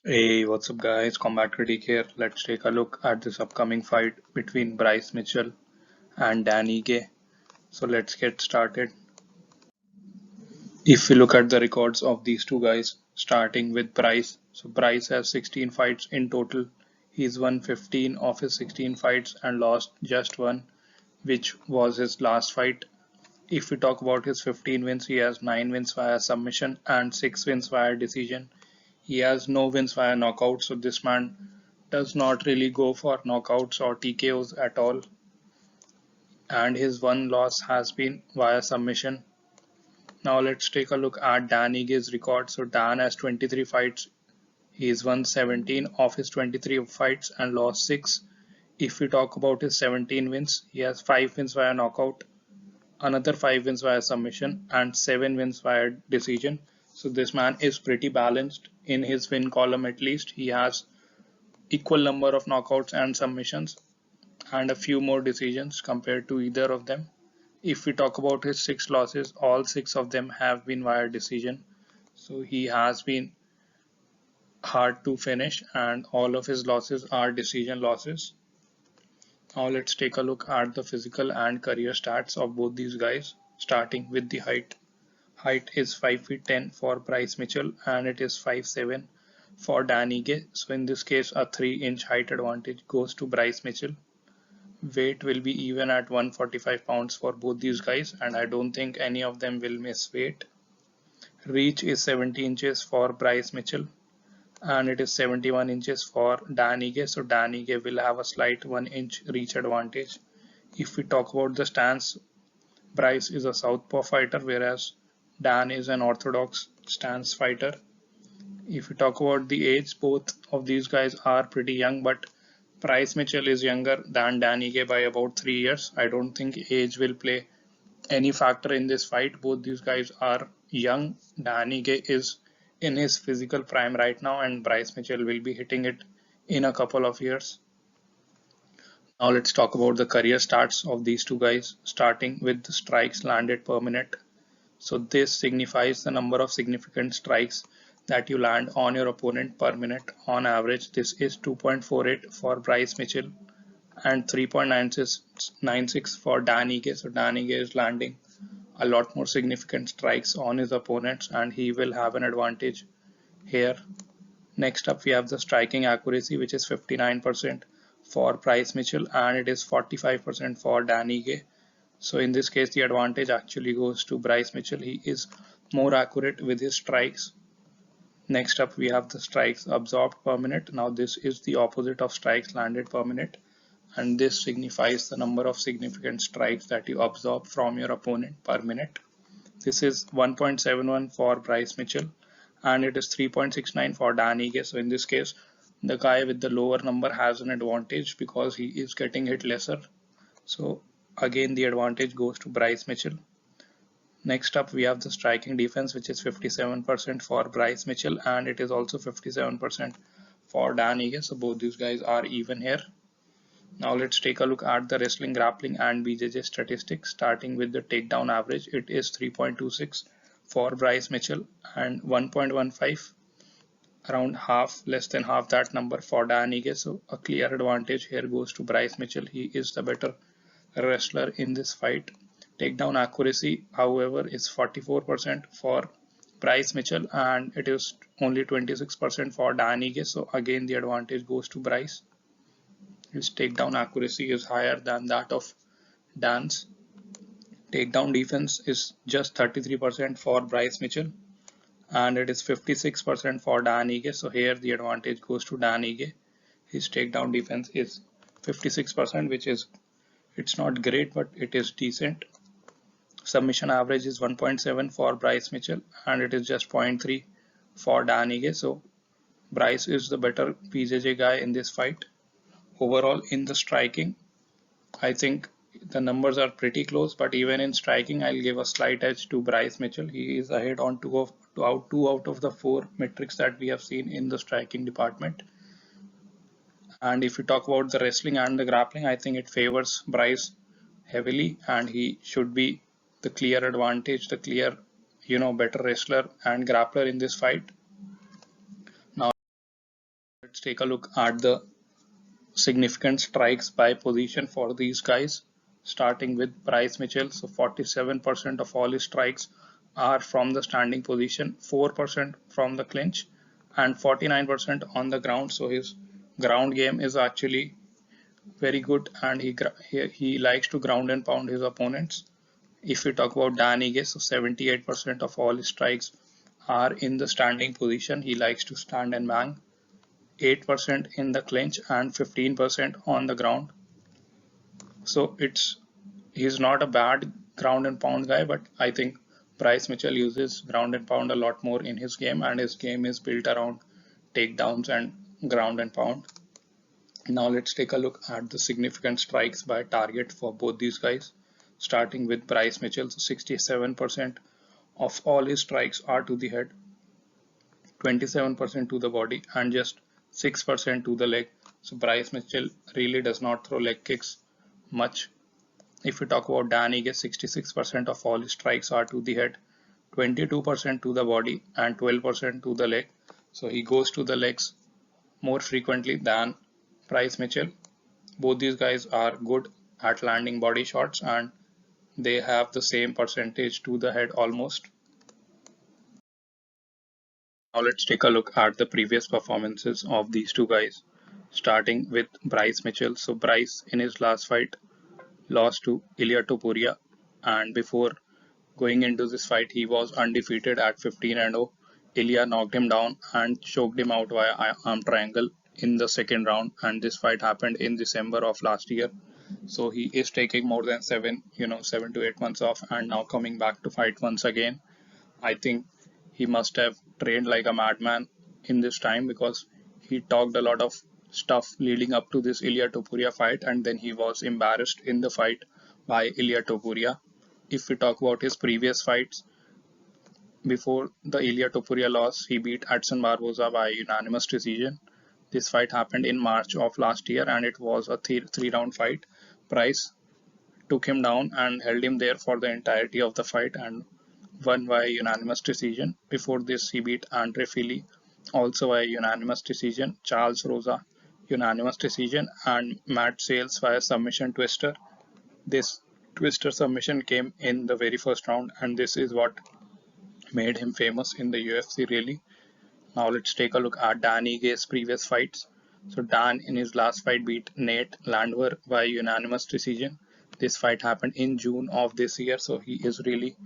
Hey, what's up guys? CombatCritique here. Let's take a look at this upcoming fight between Bryce Mitchell and Dan Ige. So let's get started. If we look at the records of these two guys, starting with Bryce. So Bryce has 16 fights in total. He's won 15 of his 16 fights and lost just one, which was his last fight. If we talk about his 15 wins, he has 9 wins via submission and 6 wins via decision. He has no wins via knockout, so this man does not really go for knockouts or TKOs at all, and his one loss has been via submission. Now let's take a look at Dan Ige's record. So Dan has 23 fights. He's won 17 of his 23 fights and lost 6. If we talk about his 17 wins, he has 5 wins via knockout, another 5 wins via submission, and 7 wins via decision. So this man is pretty balanced in his win column. At least he has equal number of knockouts and submissions and a few more decisions compared to either of them. If we talk about his 6 losses, all 6 of them have been via decision. So he has been hard to finish and all of his losses are decision losses. Now let's take a look at the physical and career stats of both these guys, starting with the height. Height is 5 feet 10 for Bryce Mitchell and it is 5'7" for Dan Ige. So in this case, a 3-inch height advantage goes to Bryce Mitchell. Weight will be even at 145 pounds for both these guys, and I don't think any of them will miss weight. Reach is 70 inches for Bryce Mitchell and it is 71 inches for Dan Ige, so Dan Ige will have a slight 1-inch reach advantage. If we talk about the stance, Bryce is a southpaw fighter whereas Dan is an orthodox stance fighter. If we talk about the age, both of these guys are pretty young, but Bryce Mitchell is younger than Dan Ige by about 3 years. I don't think age will play any factor in this fight. Both these guys are young. Dan Ige is in his physical prime right now and Bryce Mitchell will be hitting it in a couple of years. Now let's talk about the career stats of these two guys, starting with the strikes landed per minute. So this signifies the number of significant strikes that you land on your opponent per minute. On average, this is 2.48 for Bryce Mitchell and 3.96 for Dan Ige. So Dan Ige is landing a lot more significant strikes on his opponents and he will have an advantage here. Next up, we have the striking accuracy, which is 59% for Bryce Mitchell and it is 45% for Dan Ige. So in this case, the advantage actually goes to Bryce Mitchell. He is more accurate with his strikes. Next up, we have the strikes absorbed per minute. Now this is the opposite of strikes landed per minute, and this signifies the number of significant strikes that you absorb from your opponent per minute. This is 1.71 for Bryce Mitchell and it is 3.69 for Dan Ige. So in this case, the guy with the lower number has an advantage because he is getting hit lesser. So again, the advantage goes to Bryce Mitchell. Next up, we have the striking defense, which is 57% for Bryce Mitchell and it is also 57% for Dan Ige. So both these guys are even here. Now let's take a look at the wrestling, grappling and BJJ statistics, starting with the takedown average. It is 3.26 for Bryce Mitchell and 1.15, around half, less than half that number for Dan Ige. So a clear advantage here goes to Bryce Mitchell. He is the better wrestler in this fight. Takedown accuracy, however, is 44% for Bryce Mitchell and it is only 26% for Dan Ige. So again, the advantage goes to Bryce. His takedown accuracy is higher than that of Dan's. Takedown defense is just 33% for Bryce Mitchell and it is 56% for Dan Ige. So here the advantage goes to Dan Ige. His takedown defense is 56%, which is, it's not great, but it is decent. Submission average is 1.7 for Bryce Mitchell and it is just 0.3 for Dan Ige. So Bryce is the better BJJ guy in this fight. Overall, in the striking, I think the numbers are pretty close, but even in striking, I'll give a slight edge to Bryce Mitchell. He is ahead on two out of the 4 metrics that we have seen in the striking department. And if you talk about the wrestling and the grappling, I think it favors Bryce heavily and he should be the clear advantage, the clear, better wrestler and grappler in this fight. let's take a look at the significant strikes by position for these guys, starting with Bryce Mitchell. So 47% of all his strikes are from the standing position, 4% from the clinch, and 49% on the ground. So his ground game is actually very good, and he likes to ground and pound his opponents. If we talk about Dan Ige, so 78% of all his strikes are in the standing position. He likes to stand and bang. 8% in the clinch and 15% on the ground. So he's not a bad ground and pound guy, but I think Bryce Mitchell uses ground and pound a lot more in his game, and his game is built around takedowns and ground and pound. Now let's take a look at the significant strikes by target for both these guys, starting with Bryce Mitchell. So 67% of all his strikes are to the head, 27% to the body, and just 6% to the leg. So Bryce Mitchell really does not throw leg kicks much. If we talk about Dan Ige, 66% of all his strikes are to the head, 22% to the body, and 12% to the leg. So he goes to the legs more frequently than Bryce Mitchell. Both these guys are good at landing body shots, and they have the same percentage to the head almost. Now let's take a look at the previous performances of these two guys, starting with Bryce Mitchell. So Bryce in his last fight lost to Ilia Topuria, and before going into this fight he was undefeated at 15-0. Ilia knocked him down and choked him out via arm triangle in the second round, and this fight happened in December of last year. So he is taking more than 7 to 8 months off, and now coming back to fight once again. I think he must have trained like a madman in this time, because he talked a lot of stuff leading up to this Ilia Topuria fight, and then he was embarrassed in the fight by Ilia Topuria. If we talk about his previous fights, before the Ilia Topuria loss, he beat Edson Barboza by unanimous decision. This fight happened in March of last year, and it was a three-round fight. Bryce took him down and held him there for the entirety of the fight and won by unanimous decision. Before this, he beat Andre Fili also by unanimous decision, Charles Rosa unanimous decision, and Matt Sales via submission twister. This twister submission came in the very first round, and this is what made him famous in the UFC really. Now let's take a look at Dan Ige's previous fights. So Dan in his last fight beat Nate Landwehr by unanimous decision. This fight happened in June of this year, so he is really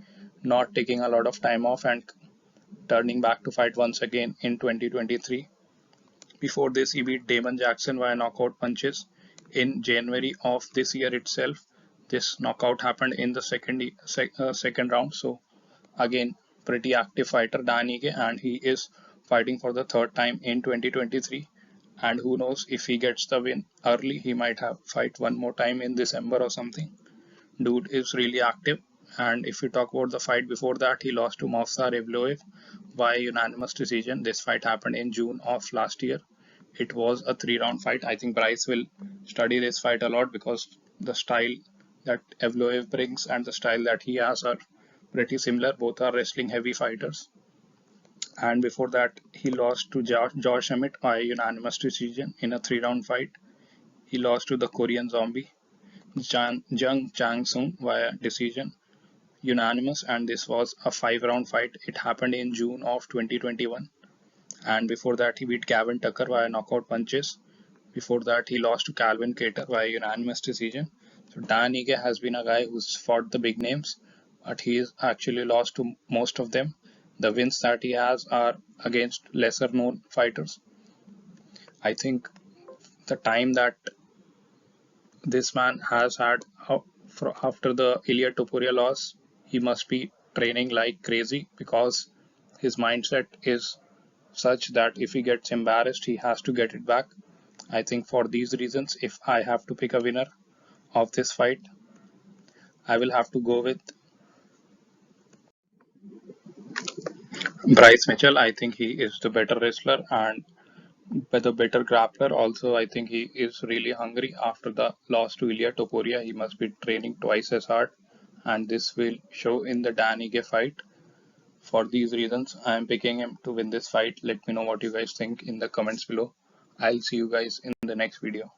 not taking a lot of time off and turning back to fight once again in 2023. Before this, he beat Damon Jackson via knockout punches in January of this year itself. This knockout happened in the second round. So again, pretty active fighter Dan Ige, and he is fighting for the third time in 2023. And who knows, if he gets the win early, he might have fight one more time in December or something. Dude is really active. And if we talk about the fight before that, he lost to Movsar Evloev by unanimous decision. This fight happened in June of last year. It was a three-round fight. I think Bryce will study this fight a lot, because the style that Evloev brings and the style that he has are pretty similar. Both are wrestling heavy fighters. And before that, he lost to Josh Emmett by unanimous decision in a three-round fight. He lost to the Korean zombie Jung Chang Sung via decision, unanimous, and this was a 5-round fight. It happened in June of 2021. And before that, he beat Gavin Tucker via knockout punches. Before that, he lost to Calvin Cater via unanimous decision. So Dan Ige has been a guy who's fought the big names, but he's actually lost to most of them. The wins that he has are against lesser known fighters. I think the time that this man has had after the Ilia Topuria loss, he must be training like crazy, because his mindset is such that if he gets embarrassed, he has to get it back. I think for these reasons, if I have to pick a winner of this fight, I will have to go with Bryce Mitchell. I think he is the better wrestler and the better grappler. Also, I think he is really hungry after the loss to Ilia Topuria. He must be training twice as hard, and this will show in the Dan Ige fight. For these reasons, I am picking him to win this fight. Let me know what you guys think in the comments below. I'll see you guys in the next video.